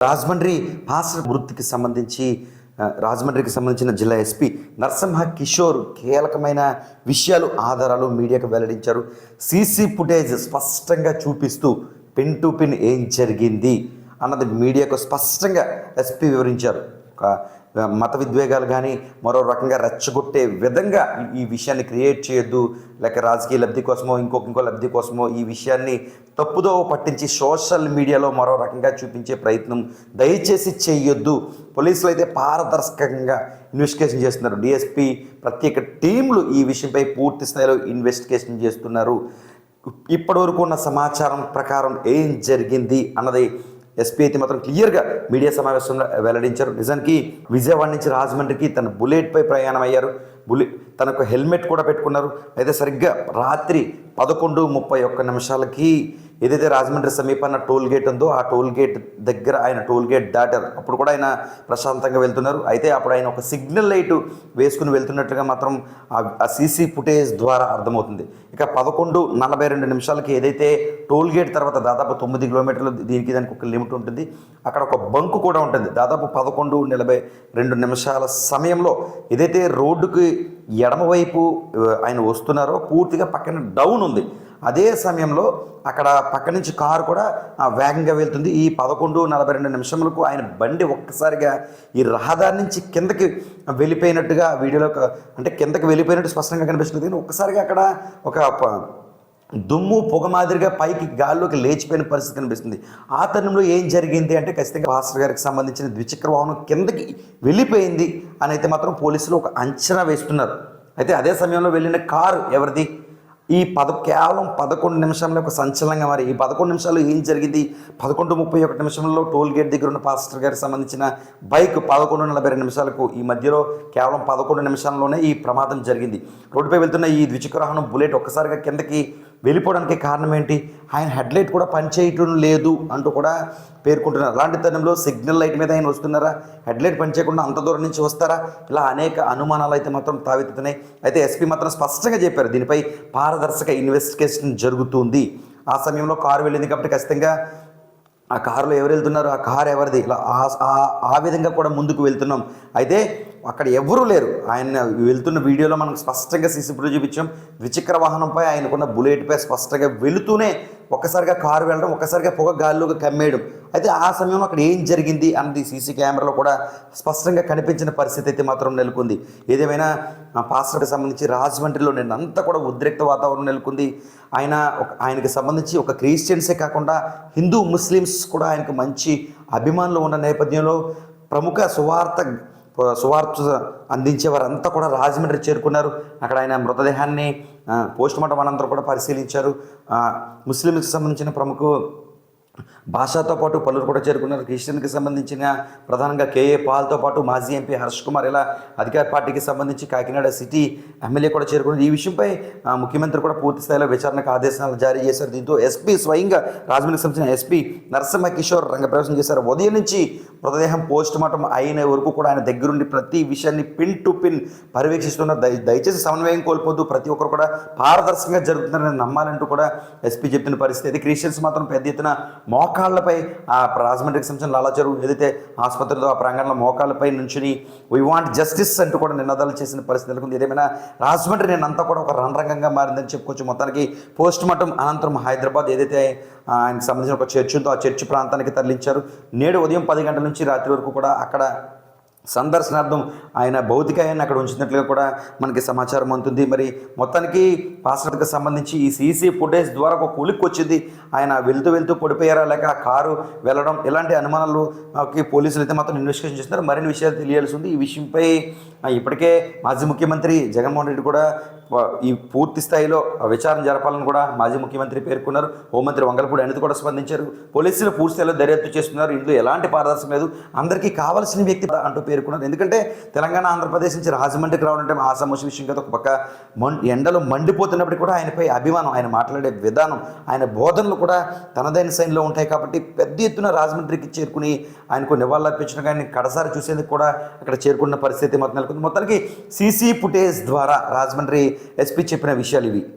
Rajahmundry pastor వృత్తికి సంబంధించి రాజమండ్రికి సంబంధించిన జిల్లా ఎస్పీ నరసింహ కిషోర్ కీలకమైన విషయాలు ఆధారాలు మీడియాకు వెల్లడించారు. సీసీ ఫుటేజ్ స్పష్టంగా చూపిస్తూ పిన్ టు పిన్ ఏం జరిగింది అన్నది మీడియాకు స్పష్టంగా ఎస్పీ వివరించారు. మత విద్వేగాలు కానీ మరో రకంగా రెచ్చగొట్టే విధంగా ఈ విషయాన్ని క్రియేట్ చేయొద్దు, లేక రాజకీయ లబ్ధి కోసమో ఇంకో లబ్ధి కోసమో ఈ విషయాన్ని తప్పుదో పట్టించి సోషల్ మీడియాలో మరో రకంగా చూపించే ప్రయత్నం దయచేసి చేయొద్దు. పోలీసులు అయితే పారదర్శకంగా ఇన్వెస్టిగేషన్ చేస్తున్నారు. డిఎస్పీ ప్రత్యేక టీంలు ఈ విషయంపై పూర్తి స్థాయిలో ఇన్వెస్టిగేషన్ చేస్తున్నారు. ఇప్పటివరకు ఉన్న సమాచారం ప్రకారం ఏం జరిగింది అన్నది ఎస్పీ అయితే మాత్రం క్లియర్గా మీడియా సమావేశంలో వెల్లడించారు. నిజానికి విజయవాడ నుంచి రాజమండ్రికి తన బుల్లెట్పై ప్రయాణం అయ్యారు. తనకు హెల్మెట్ కూడా పెట్టుకున్నారు. అయితే సరిగ్గా రాత్రి 11:31 ఏదైతే రాజమండ్రి సమీపాన టోల్ గేట్ ఉందో ఆ టోల్ గేట్ దగ్గర ఆయన టోల్ గేట్ దాటారు. అప్పుడు కూడా ఆయన ప్రశాంతంగా వెళ్తున్నారు. అయితే అప్పుడు ఆయన ఒక సిగ్నల్ లైట్ వేసుకుని వెళ్తున్నట్లుగా మాత్రం ఆ సీసీ ఫుటేజ్ ద్వారా అర్థమవుతుంది. ఇక 11:42 ఏదైతే టోల్ గేట్ తర్వాత దాదాపు 9 కిలోమీటర్లు దానికి ఒక లిమిట్ ఉంటుంది. అక్కడ ఒక బంకు కూడా ఉంటుంది. దాదాపు 11:42 సమయంలో ఏదైతే రోడ్డుకి ఎడమవైపు ఆయన వస్తున్నారో పూర్తిగా పక్కన డౌన్ ఉంది. అదే సమయంలో అక్కడ పక్క నుంచి కారు కూడా వేగంగా వెళ్తుంది. ఈ 11:42 ఆయన బండి ఒక్కసారిగా ఈ రహదారి నుంచి కిందకి వెళ్ళిపోయినట్టుగా వీడియోలో అంటే కిందకి వెళ్ళిపోయినట్టు స్పష్టంగా కనిపిస్తుంది. కానీ ఒక్కసారిగా అక్కడ ఒక దుమ్ము పొగ మాదిరిగా పైకి గాల్లోకి లేచిపోయిన పరిస్థితి కనిపిస్తుంది. ఆ తరుణంలో ఏం జరిగింది అంటే ఖచ్చితంగా పాస్టర్ గారికి సంబంధించిన ద్విచక్ర వాహనం కిందకి వెళ్ళిపోయింది అని అయితే మాత్రం పోలీసులు ఒక అంచనా వేస్తున్నారు. అయితే అదే సమయంలో వెళ్ళిన కారు ఎవరిది? ఈ కేవలం 11 నిమిషంలో ఒక సంచలనంగా మరి ఈ 11 నిమిషాలు ఏం జరిగింది? 11:31 టోల్ గేట్ దగ్గర ఉన్న పాస్టర్ గారికి సంబంధించిన బైక్ 11:42 ఈ మధ్యలో కేవలం 11 నిమిషాల్లోనే ఈ ప్రమాదం జరిగింది. రోడ్డుపై వెళ్తున్న ఈ ద్విచక్ర వాహనం బుల్లెట్ ఒక్కసారిగా కిందకి వెళ్ళిపోవడానికి కారణం ఏంటి? ఆయన హెడ్లైట్ కూడా పనిచేయటం లేదు అంటూ కూడా పేర్కొంటున్నారు. అలాంటి తరుణంలో సిగ్నల్ లైట్ మీద ఆయన వస్తున్నారా? హెడ్లైట్ పనిచేయకుండా అంత దూరం నుంచి వస్తారా? ఇలా అనేక అనుమానాలు అయితే మాత్రం తావెత్తుతున్నాయి. అయితే ఎస్పీ మాత్రం స్పష్టంగా చెప్పారు, దీనిపై పారదర్శక ఇన్వెస్టిగేషన్ జరుగుతుంది. ఆ సమయంలో కారు వెళ్ళింది కాబట్టి ఖచ్చితంగా ఆ కారులో ఎవరు వెళ్తున్నారు, ఆ కారు ఎవరిది, ఇలా ఆ విధంగా కూడా ముందుకు వెళ్తున్నాం. అయితే అక్కడ ఎవరూ లేరు. ఆయన వెళ్తున్న వీడియోలో మనకు స్పష్టంగా సీసీ ఫుటేజ్ చూపించాం. ద్విచక్ర వాహనంపై ఆయనకున్న బుల్లెట్పై స్పష్టంగా వెళుతూనే ఒక్కసారిగా కారు వెళ్ళడం, ఒక్కసారిగా పొగ గాల్లోకి కమ్మేయడం. అయితే ఆ సమయంలో అక్కడ ఏం జరిగింది అన్నది సీసీ కెమెరాలో కూడా స్పష్టంగా కనిపించిన పరిస్థితి అయితే మాత్రం నెలకొంది. ఏదేమైనా పాస్టర్కి సంబంధించి రాజమండ్రిలో నిన్నంతా కూడా ఉద్రిక్త వాతావరణం నెలకొంది. ఆయనకి సంబంధించి ఒక క్రిస్టియన్సే కాకుండా హిందూ ముస్లిమ్స్ కూడా ఆయనకు మంచి అభిమానులు ఉన్న నేపథ్యంలో ప్రముఖ సువార్త అందించే వారంతా కూడా రాజమండ్రి చేరుకున్నారు. అక్కడ ఆయన మృతదేహాన్ని పోస్టుమార్టం అనంతరం కూడా పరిశీలించారు. ముస్లింలకు సంబంధించిన ప్రముఖ భాషతో పాటు పలువురు కూడా చేరుకున్నారు. క్రిస్టియన్కి సంబంధించిన ప్రధానంగా కేఏ పాల్తో పాటు మాజీ ఎంపీ హర్ష్ కుమార్, ఇలా అధికార పార్టీకి సంబంధించి కాకినాడ సిటీ ఎమ్మెల్యే కూడా చేరుకున్నారు. ఈ విషయంపై ముఖ్యమంత్రి కూడా పూర్తి స్థాయిలో విచారణకు ఆదేశాలు జారీ చేశారు. దీంతో ఎస్పీ స్వయంగా రాజమండ్రికి సంబంధించిన ఎస్పీ నరసింహ కిషోర్ రంగప్రవేశం చేశారు. ఉదయం నుంచి మృతదేహం పోస్టుమార్టం అయిన వరకు కూడా ఆయన దగ్గరుండి ప్రతి విషయాన్ని పిన్ టు పిన్ పర్యవేక్షిస్తున్నారు. దయచేసి సమన్వయం కోల్పోద్దు, ప్రతి ఒక్కరు కూడా పారదర్శకంగా జరుగుతుందని నమ్మాలంటూ కూడా ఎస్పీ చెప్తున్న పరిస్థితి. క్రిస్టియన్స్ మాత్రం పెద్ద ఎత్తున మోకాళ్ళపై ఆ రాజమండ్రికి సంబంధించిన లాలాచెరువు ఏదైతే ఆసుపత్రిలో ఆ ప్రాంగణంలో మోకాళ్ళపై నుంచుని వీ వాంట్ జస్టిస్ అంటూ కూడా నినాదాలు చేసిన పరిస్థితి నెలకొంది. ఏదేమైనా రాజమండ్రి నేనంతా కూడా ఒక రణరంగంగా మారిందని చెప్పుకోవచ్చు. మొత్తానికి పోస్టుమార్టం అనంతరం హైదరాబాద్ ఏదైతే ఆయనకు సంబంధించిన ఒక చర్చ్ ఉందో ఆ చర్చ్ ప్రాంతానికి తరలించారు. నేడు ఉదయం 10 గంటల నుంచి రాత్రి వరకు కూడా అక్కడ సందర్శనార్థం ఆయన భౌతికాయాన్ని అక్కడ ఉంచినట్లుగా కూడా మనకి సమాచారం అందుతుంది. మరి మొత్తానికి పాస్టర్కి సంబంధించి ఈ సీసీ ఫుటేజ్ ద్వారా ఒక ఉలిక్కి వచ్చింది. ఆయన వెళ్తూ పడిపోయారా, లేక ఆ కారు వెళ్ళడం, ఇలాంటి అనుమానాలకి పోలీసులు అయితే మాత్రం ఇన్వెస్టిగేషన్ చేస్తున్నారు. మరిన్ని విషయాలు తెలియాల్సి ఉంది. ఈ విషయంపై ఇప్పటికే మాజీ ముఖ్యమంత్రి జగన్మోహన్ రెడ్డి కూడా ఈ పూర్తి స్థాయిలో విచారణ జరపాలని కూడా మాజీ ముఖ్యమంత్రి పేర్కొన్నారు. హోంమంత్రి వంగలపూడి అనిత కూడా స్పందించారు. పోలీసులు పూర్తి స్థాయిలో దర్యాప్తు చేస్తున్నారు. ఇందులో ఎలాంటి పారదర్శకం లేదు, అందరికీ కావాల్సిన వ్యక్తి అంటూ పేర్కొన్నారు. ఎందుకంటే తెలంగాణ ఆంధ్రప్రదేశ్ నుంచి రాజమండ్రికి రావాలంటే ఆసామోషి విషయం కదా. ఒక పక్క ఎండలో మండిపోతున్నప్పటికీ కూడా ఆయనపై అభిమానం, ఆయన మాట్లాడే విధానం, ఆయన బోధనలు కూడా తనదైన శైలిలో ఉంటాయి. కాబట్టి పెద్ద ఎత్తున రాజమండ్రికి చేరుకుని ఆయనకు నివాళులర్పించడం కానీ కడసారి చూసేందుకు కూడా అక్కడ చేరుకున్న పరిస్థితి మొత్తం నెలకొంది. మొత్తానికి సీసీ ఫుటేజ్ ద్వారా రాజమండ్రి ఎస్పీ చెప్పిన విషయాలు ఇవి.